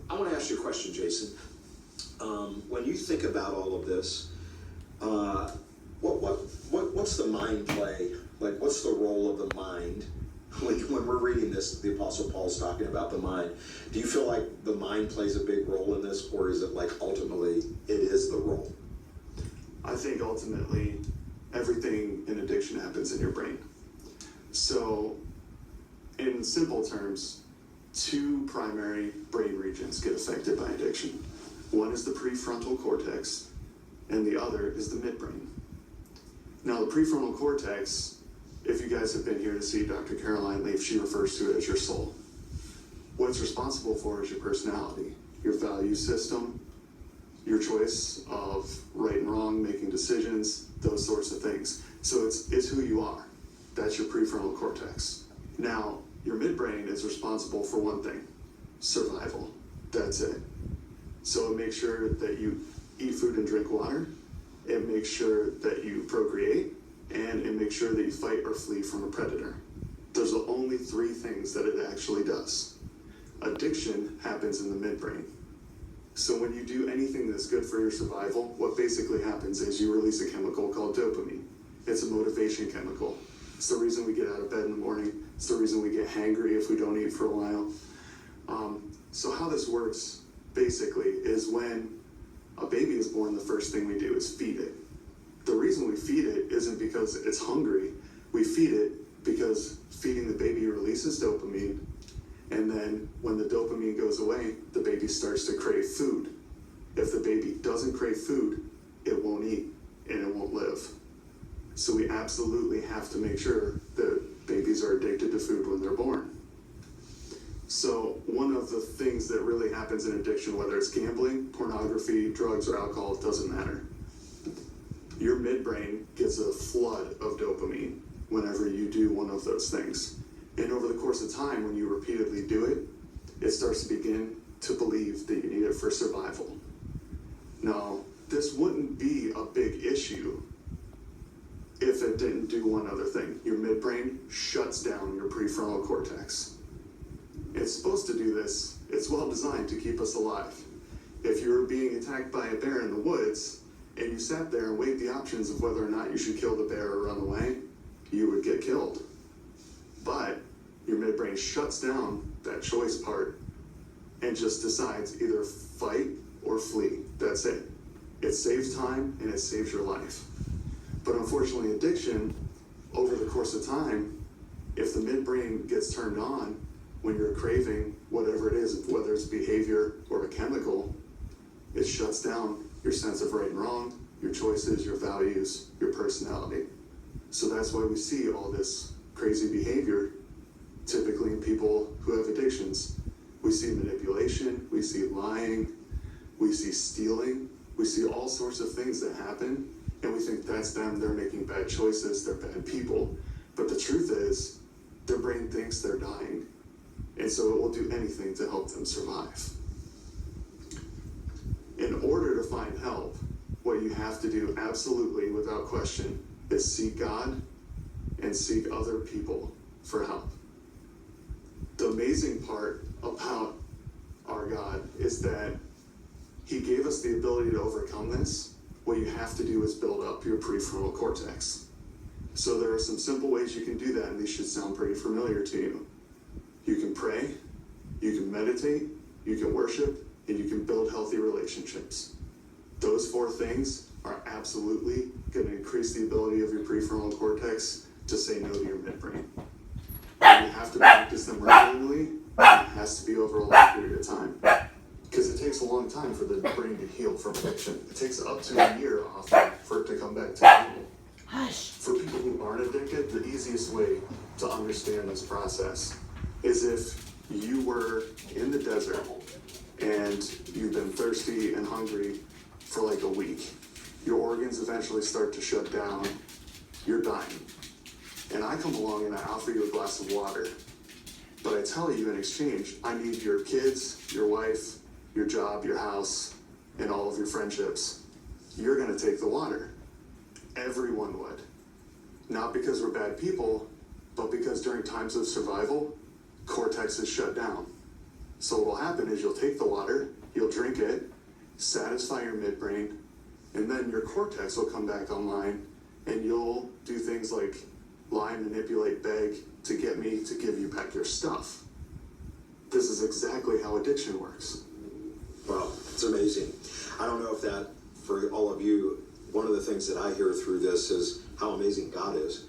I want to ask you a question, Jason. When you think about all of this, what's the mind play? Like, what's the role of the mind? When we're reading this, the Apostle Paul's talking about the mind. Do you feel like the mind plays a big role in this, or is it like ultimately it is the role? I think ultimately everything in addiction happens in your brain. So, in simple terms, two primary brain regions get affected by addiction. One is the prefrontal cortex, and the other is the midbrain. Now, the prefrontal cortex, if you guys have been here to see Dr. Caroline Leaf, she refers to it as your soul. What it's responsible for is your personality, your value system, your choice of right and wrong, making decisions, those sorts of things. So it's who you are. That's your prefrontal cortex. Now, your midbrain is responsible for one thing: survival. That's it. So it makes sure that you eat food and drink water. It makes sure that you procreate, and it makes sure that you fight or flee from a predator. Those are the only three things that it actually does. Addiction happens in the midbrain. So when you do anything that's good for your survival, what basically happens is you release a chemical called dopamine. It's a motivation chemical. It's the reason we get out of bed in the morning. It's the reason we get hangry if we don't eat for a while. So how this works basically is when a baby is born, the first thing we do is feed it. The reason we feed it isn't because it's hungry. We feed it because feeding the baby releases dopamine, and then when the dopamine goes away, the baby starts to crave food. If the baby doesn't crave food, it won't eat and it won't live. So we absolutely have to make sure that babies are addicted to food when they're born. So one of the things that really happens in addiction, whether it's gambling, pornography, drugs, or alcohol, it doesn't matter. Your midbrain gets a flood of dopamine whenever you do one of those things. And over the course of time, when you repeatedly do it, it starts to begin to believe that you need it for survival. Now, this wouldn't be a big issue if it didn't do one other thing. Your midbrain shuts down your prefrontal cortex. It's supposed to do this. It's well designed to keep us alive. If you were being attacked by a bear in the woods and you sat there and weighed the options of whether or not you should kill the bear or run away, you would get killed. But your midbrain shuts down that choice part and just decides either fight or flee. That's it. It saves time and it saves your life. But unfortunately, addiction, over the course of time, if the midbrain gets turned on when you're craving whatever it is, whether it's behavior or a chemical, it shuts down your sense of right and wrong, your choices, your values, your personality. So that's why we see all this crazy behavior, typically in people who have addictions. We see manipulation, we see lying, we see stealing, we see all sorts of things that happen, and we think that's them, they're making bad choices, they're bad people. But the truth is, their brain thinks they're dying, and so it will do anything to help them survive. In order to find help, what you have to do, absolutely, without question, is seek God and seek other people for help. The amazing part about our God is that He gave us the ability to overcome this. What you have to do is build up your prefrontal cortex. So there are some simple ways you can do that, and these should sound pretty familiar to you. You can pray, you can meditate, you can worship, and you can build healthy relationships. Those four things are absolutely going to increase the ability of your prefrontal cortex to say no to your midbrain. And you have to practice them regularly. It has to be over a long period of time. Because it takes a long time for the brain to heal from addiction. It takes up to a year often for it to come back to normal. For people who aren't addicted, the easiest way to understand this process is if you were in the desert and you've been thirsty and hungry for like a week. Your organs eventually start to shut down. You're dying. And I come along and I offer you a glass of water. But I tell you in exchange, I need your kids, your wife, your job, your house, and all of your friendships. You're going to take the water. Everyone would. Not because we're bad people, but because during times of survival, cortex is shut down. So what will happen is you'll take the water, you'll drink it, satisfy your midbrain, and then your cortex will come back online, and you'll do things like lie, manipulate, beg to get me to give you back your stuff. This is exactly how addiction works. Wow, it's amazing. I don't know if that, for all of you, one of the things that I hear through this is how amazing God is.